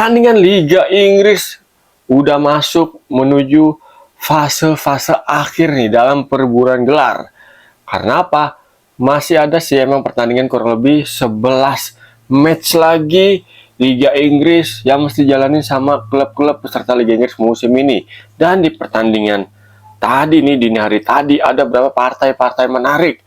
pertandingan Liga Inggris udah masuk menuju fase-fase akhir nih dalam perburuan gelar. Karena apa? Masih ada sih emang pertandingan kurang lebih 11 match lagi Liga Inggris yang mesti jalanin sama klub-klub peserta Liga Inggris musim ini. Dan di pertandingan tadi nih, dini hari tadi, ada beberapa partai-partai menarik.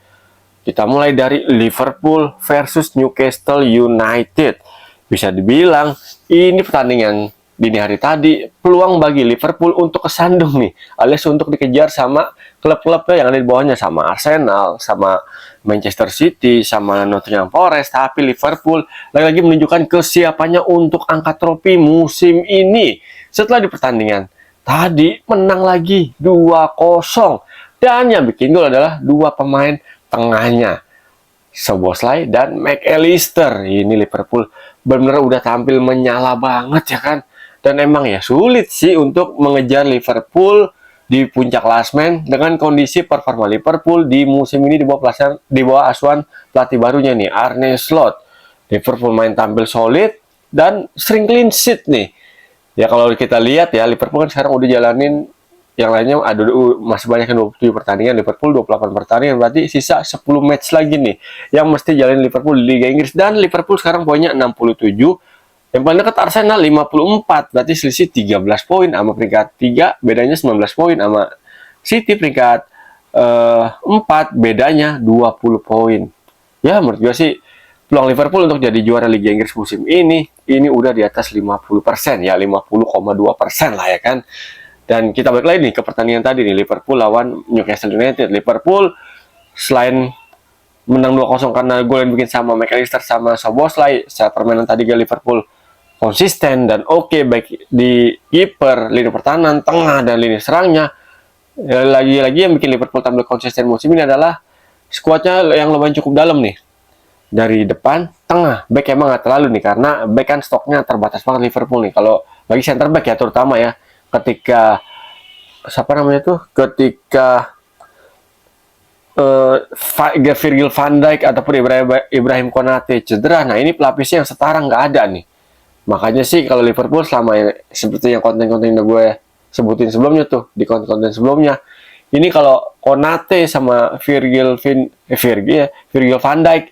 Kita mulai dari Liverpool versus Newcastle United. Bisa dibilang ini pertandingan dini hari tadi peluang bagi Liverpool untuk kesandung nih, alias untuk dikejar sama klub-klub yang ada di bawahnya, sama Arsenal, sama Manchester City, sama Nottingham Forest. Tapi Liverpool lagi-lagi menunjukkan kesiapannya untuk angkat trofi musim ini. Setelah di pertandingan tadi menang lagi 2-0, dan yang bikin gol adalah dua pemain tengahnya, Szoboszlai dan McAllister. Ini Liverpool benar-benar udah tampil menyala banget ya kan. Dan emang ya sulit sih untuk mengejar Liverpool di puncak klasmen dengan kondisi performa Liverpool di musim ini di bawah asuhan pelatih barunya nih, Arne Slot. Liverpool main tampil solid dan sering clean sheet nih. Ya kalau kita lihat ya, Liverpool kan sekarang udah jalanin, yang lainnya ada masih banyak yang 27 pertandingan, Liverpool 28 pertandingan, berarti sisa 10 match lagi nih yang mesti jalanin Liverpool di Liga Inggris. Dan Liverpool sekarang poinnya 67, yang paling dekat Arsenal 54, berarti selisih 13 poin sama peringkat 3, bedanya 19 poin, sama City peringkat 4, bedanya 20 poin. Ya menurut gue sih peluang Liverpool untuk jadi juara Liga Inggris musim ini udah di atas 50%, ya 50,2% lah ya kan. Dan kita balik lagi nih ke pertandingan tadi nih, Liverpool lawan Newcastle United. Liverpool selain menang 2-0 karena gol yang bikin sama McAllister sama Szoboszlai, secara permainan tadi Liverpool konsisten dan oke, baik di kiper, lini pertahanan, tengah, dan lini serangnya. Lagi-lagi yang bikin Liverpool tampil konsisten musim ini adalah skuadnya yang lumayan cukup dalam nih. Dari depan, tengah, back emang nggak terlalu nih, karena back kan stoknya terbatas banget Liverpool nih. Kalau bagi center back ya terutama ya, ketika Virgil van Dijk ataupun Ibrahim Konate cedera, nah ini pelapisnya yang setara nggak ada nih. Makanya sih kalau Liverpool selama seperti yang konten-konten yang gue sebutin sebelumnya tuh, di konten-konten sebelumnya, ini kalau Konate sama Virgil van Dijk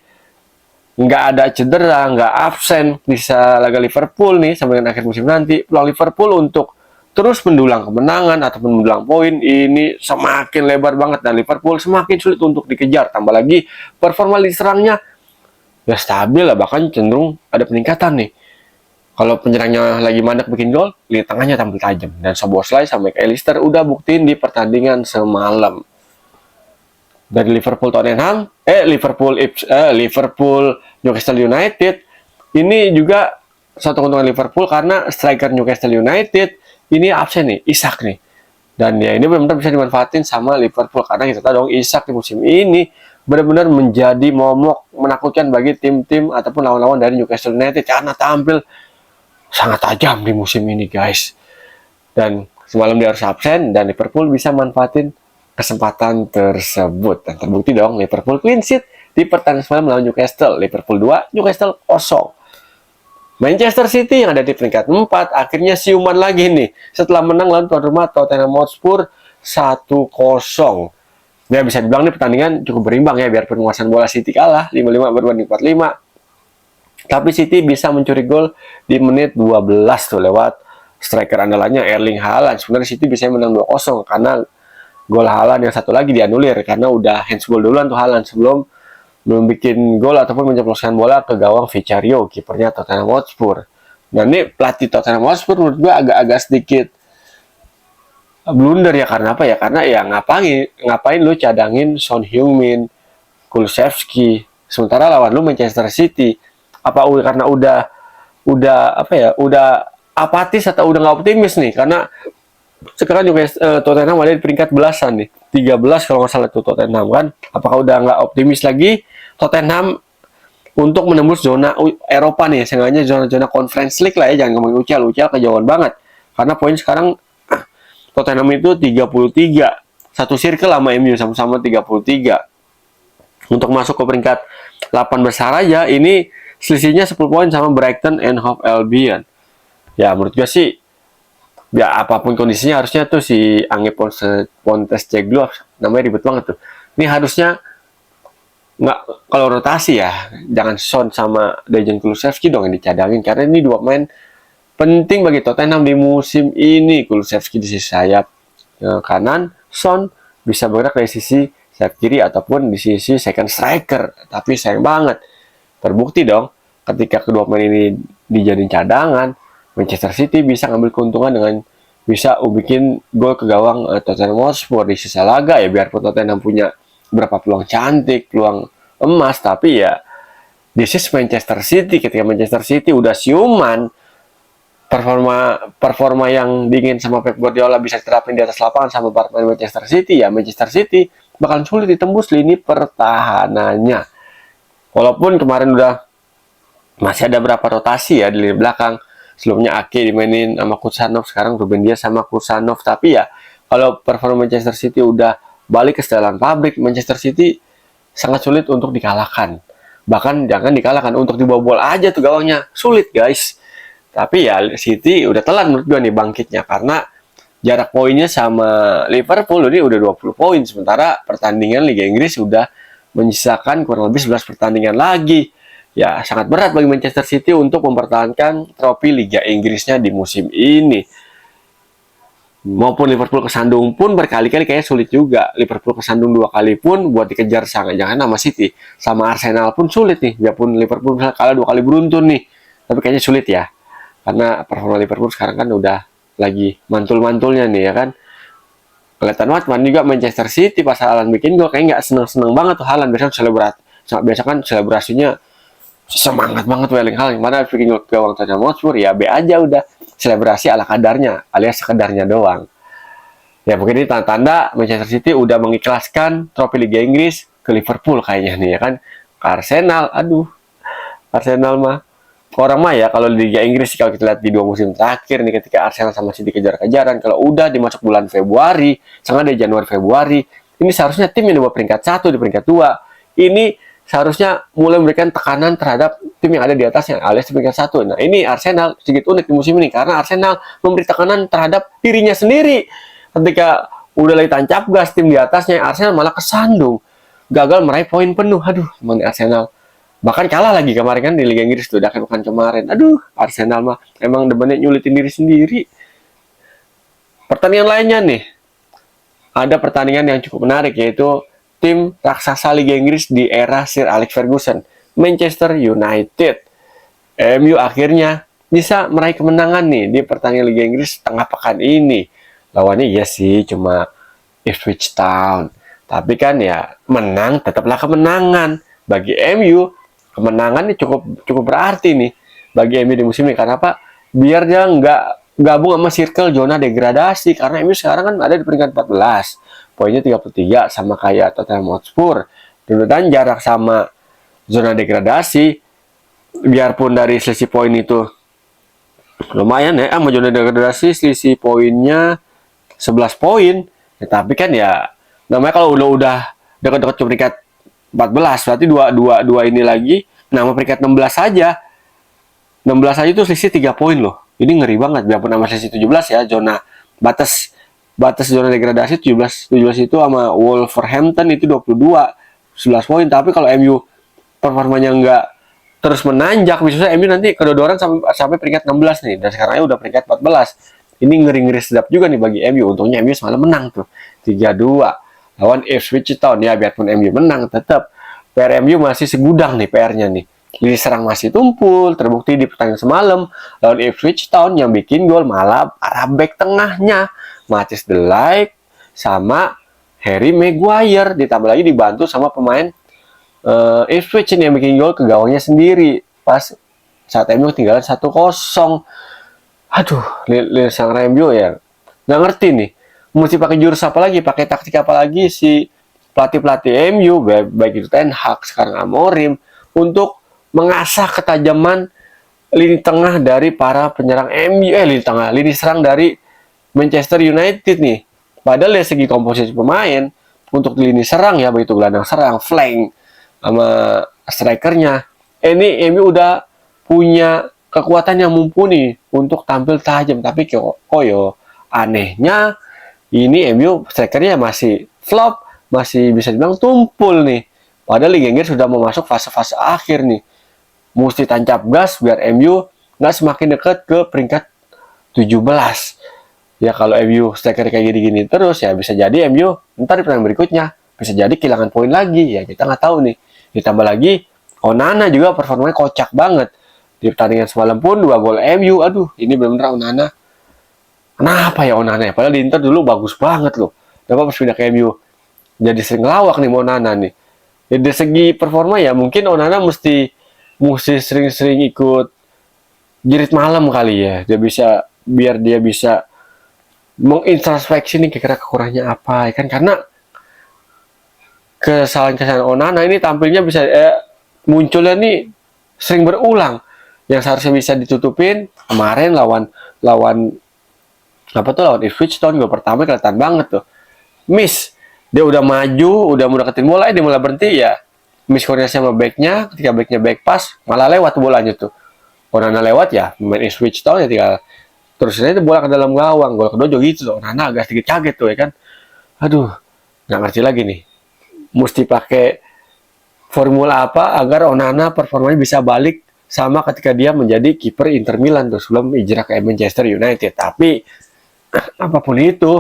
nggak ada cedera, nggak absen, bisa laga Liverpool nih sampai dengan akhir musim nanti, peluang Liverpool untuk terus mendulang kemenangan ataupun mendulang poin ini semakin lebar banget, dan Liverpool semakin sulit untuk dikejar. Tambah lagi performa di serangnya ya stabil lah, bahkan cenderung ada peningkatan nih. Kalau penyerangnya lagi mandek bikin gol, lini tengahnya tampil tajam, dan Szoboszlai sama McAllister udah buktiin di pertandingan semalam. Dari Liverpool Newcastle United, ini juga satu keuntungan Liverpool karena striker Newcastle United ini absen nih, Isak nih. Dan ya ini benar-benar bisa dimanfaatin sama Liverpool, karena kita tahu dong Isak di musim ini benar-benar menjadi momok menakutkan bagi tim-tim ataupun lawan-lawan dari Newcastle United, karena tampil sangat tajam di musim ini guys. Dan semalam dia harus absen, dan Liverpool bisa manfaatin kesempatan tersebut. Dan terbukti dong, Liverpool clean sheet di pertandingan semalam melawan Newcastle. Liverpool 2, Newcastle 0. Manchester City yang ada di peringkat 4 akhirnya siuman lagi nih setelah menang lawan tuan rumah Tottenham Hotspur 1-0. Ya bisa dibilang nih pertandingan cukup berimbang ya, biarpun penguasaan bola City kalah 5-5 berbanding 45. Tapi City bisa mencuri gol di menit 12 tuh lewat striker andalannya Erling Haaland. Sebenarnya City bisa menang 2-0 karena gol Haaland yang satu lagi dianulir karena udah handsball duluan tuh Haaland sebelum bikin gol ataupun menjebloskan bola ke gawang Vicario, kipernya Tottenham Hotspur. Nah ini pelatih Tottenham Hotspur menurut gue agak-agak sedikit blunder ya, karena apa ya? Karena ya ngapain lu cadangin Son Heung-min, Kulusevski, sementara lawan lu Manchester City. Apa karena udah apatis atau udah nggak optimis nih? Karena sekarang juga Tottenham ada di peringkat belasan nih, 13 kalau nggak salah itu Tottenham kan. Apakah udah nggak optimis lagi Tottenham untuk menembus zona Eropa nih, seenggaknya zona Conference League lah ya, jangan ngomongin UCL kejauhan banget. Karena poin sekarang Tottenham itu 33, satu circle sama MU sama-sama 33. Untuk masuk ke peringkat 8 besar aja, ini selisihnya 10 poin sama Brighton and Hove Albion. Ya menurut gue sih, ya apapun kondisinya harusnya tuh si Ange Pontesteglo, namanya ribet banget tuh. Ini harusnya nggak, kalau rotasi ya, jangan Son sama Dejan Kulusevski dong yang dicadangin, karena ini dua pemain penting bagi Tottenham di musim ini. Kulusevski di sisi sayap kanan, Son bisa bergerak dari sisi sayap kiri ataupun di sisi second striker. Tapi sayang banget, terbukti dong ketika kedua pemain ini dijadiin cadangan, Manchester City bisa ngambil keuntungan dengan bisa bikin gol ke gawang Tottenham Hotspur di sisa laga ya. Biarpun Tottenham punya berapa peluang cantik, peluang emas, tapi ya this is Manchester City. Ketika Manchester City udah siuman, performa yang diingin sama Pep Guardiola bisa diterapin di atas lapangan sama pemain Manchester City, ya Manchester City bakalan sulit ditembus lini pertahanannya. Walaupun kemarin udah masih ada berapa rotasi ya di lini belakang. Sebelumnya Ake dimainin sama Kursanov, sekarang Ruben Dias sama Kursanov. Tapi ya kalau performa Manchester City udah balik ke setelan pabrik, Manchester City sangat sulit untuk dikalahkan. Bahkan jangan dikalahkan, untuk dibobol aja tuh gawangnya sulit guys. Tapi ya City udah telat menurut gue nih bangkitnya, karena jarak poinnya sama Liverpool ini udah 20 poin, sementara pertandingan Liga Inggris udah menyisakan kurang lebih 11 pertandingan lagi. Ya sangat berat bagi Manchester City untuk mempertahankan trofi Liga Inggrisnya di musim ini. Maupun Liverpool kesandung pun berkali-kali kayaknya sulit juga. Liverpool kesandung 2 kali pun buat dikejar sangat, jangan sama City. Sama Arsenal pun sulit nih, biarpun Liverpool misalnya kalah 2 kali beruntun nih, tapi kayaknya sulit ya, karena performa Liverpool sekarang kan udah lagi mantul-mantulnya nih ya kan. Kelihatan banget man juga Manchester City pas Haaland bikin gol kayak nggak seneng-seneng banget tuh Haaland. Biasa kan selebrasinya semangat banget Erling Haaland, mana bikin gol ke gawang Tottenham Hotspur ya B aja udah, selebrasi ala kadarnya alias sekedarnya doang. Ya mungkin ini tanda-tanda Manchester City udah mengikhlaskan trofi Liga Inggris ke Liverpool kayaknya nih ya kan. Ke Arsenal, aduh, Arsenal mah orang mah ya kalau di Liga Inggris, kalau kita lihat di 2 musim terakhir nih, ketika Arsenal sama City kejar-kejaran, kalau udah dimasuk bulan Februari, sangat dari Januari Februari, ini seharusnya tim yang di peringkat 1, di peringkat 2, ini seharusnya mulai memberikan tekanan terhadap tim yang ada di atasnya alias di peringkat 1. Nah ini Arsenal sedikit unik di musim ini, karena Arsenal memberi tekanan terhadap dirinya sendiri. Ketika udah lagi tancap gas tim di atasnya, Arsenal malah kesandung, gagal meraih poin penuh. Aduh, emang Arsenal bahkan kalah lagi kemarin kan di Liga Inggris tuh, udah kayak bukan kemarin. Aduh, Arsenal mah emang demennya nyulitin diri sendiri. Pertandingan lainnya nih, ada pertandingan yang cukup menarik, yaitu tim raksasa Liga Inggris di era Sir Alex Ferguson, Manchester United. MU akhirnya bisa meraih kemenangan nih di pertandingan Liga Inggris tengah pekan ini. Lawannya ya sih cuma Ipswich Town, tapi kan ya menang tetaplah kemenangan. Bagi MU kemenangan ini cukup berarti nih bagi MU di musim ini. Karena apa? Biar dia nggak gabung sama circle zona degradasi, karena MU sekarang kan ada di peringkat 14, poinnya 33 sama kayak Tottenham Hotspur. Dan jarak sama zona degradasi, biarpun dari selisih poin itu lumayan ya, sama zona degradasi selisih poinnya 11 poin ya, tapi kan ya namanya kalau udah dekat-dekat ke peringkat 14, berarti dua ini lagi nama peringkat 16 saja. 16 aja itu selisih 3 poin loh. Ini ngeri banget, biarpun nama selisih 17 ya, zona batas zona degradasi 17 itu sama Wolverhampton itu 22 11 poin. Tapi kalau MU performanya nggak terus menanjak, misalnya MU nanti kedodoran sampai peringkat 16 nih, dan sekarang udah peringkat 14. Ini ngeri-ngeri sedap juga nih bagi MU. Untungnya MU semalam menang tuh 3-2 lawan Ipswich Town. Ya biarpun MU menang, tetap PR MU masih segudang nih PR-nya nih. Lini serang masih tumpul, terbukti di pertandingan semalam lawan Ipswich Town yang bikin gol malah arah back tengahnya Matthijs de Ligt sama Harry Maguire, ditambah lagi dibantu sama pemain Ipswich ini yang bikin gol ke gawangnya sendiri pas saat MU ketinggalan 1-0. Aduh, lini serang MU ya nggak ngerti nih, mesti pakai jurus apa lagi, pakai taktik apa lagi si pelatih MU, baik itu Ten Hag sekarang Amorim, untuk mengasah ketajaman lini tengah dari para penyerang MU, lini serang dari Manchester United nih. Padahal dari segi komposisi pemain untuk lini serang ya, begitu gelandang serang, flank sama strikernya, ini MU udah punya kekuatan yang mumpuni untuk tampil tajam. Tapi koyo anehnya ini MU strikernya masih flop, masih bisa dibilang tumpul nih. Padahal Liga Inggris sudah mau masuk fase-fase akhir nih. Mesti tancap gas biar MU nggak semakin dekat ke peringkat 17. Ya kalau MU striker kayak gini-gini terus ya bisa jadi MU ntar di pertandingan berikutnya bisa jadi kehilangan poin lagi, ya kita nggak tahu nih. Ditambah lagi Onana juga performanya kocak banget di pertandingan semalam pun 2 gol MU. Aduh, ini benar-benar Onana. Kenapa ya Onana ya? Padahal di Inter dulu bagus banget loh. Dapat pas pindah ke MU jadi sering ngelawak nih Onana nih. Ya, dari segi performa ya mungkin Onana mesti sering-sering ikut jerit malam kali ya. Biar dia bisa mengintrospeksi nih kira-kira kekurangannya apa ya kan, karena kesalahan-kesalahan Onana ini tampilnya bisa munculnya nih sering berulang, yang seharusnya bisa ditutupin kemarin lawan Ipswich Town, gol pertama kelihatan banget tuh miss, dia udah maju udah mau deketin bola dia mulai berhenti ya, miss koordinasi sama backnya, ketika backnya back pass malah lewat bolanya tuh, Onana lewat ya main Ipswich Town ya tinggal terus itu bola ke dalam gawang, gol kedua juga gitu loh, Onana agak sedikit kaget tuh ya kan, aduh nggak ngerti lagi nih mesti pakai formula apa agar Onana performanya bisa balik sama ketika dia menjadi kiper Inter Milan tuh sebelum hijrah ke Manchester United. Tapi apapun itu,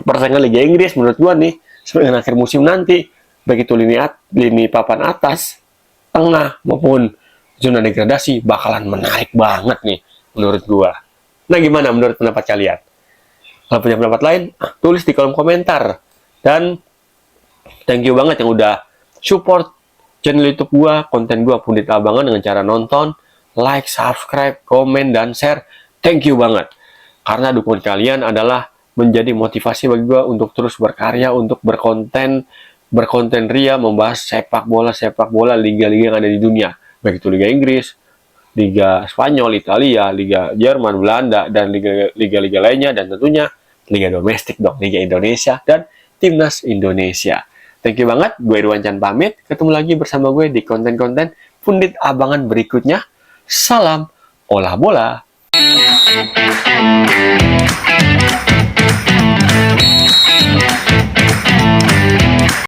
persaingan Liga Inggris menurut gua nih sepanjang akhir musim nanti, baik itu lini papan atas, tengah maupun zona degradasi bakalan menarik banget nih menurut gua. Nah, gimana menurut pendapat kalian? Kalau punya pendapat lain, tulis di kolom komentar. Dan thank you banget yang udah support channel YouTube gua, konten gua Pundit Abangan dengan cara nonton, like, subscribe, komen, dan share. Thank you banget. Karena dukungan kalian adalah menjadi motivasi bagi gua untuk terus berkarya, untuk berkonten ria, membahas sepak bola liga-liga yang ada di dunia. Baik itu Liga Inggris, Liga Spanyol, Italia, Liga Jerman, Belanda, dan liga-liga lainnya, dan tentunya Liga domestik dong, Liga Indonesia, dan Timnas Indonesia. Thank you banget, gue Irwan Chan pamit. Ketemu lagi bersama gue di konten-konten Pundit Abangan berikutnya. Salam olah bola.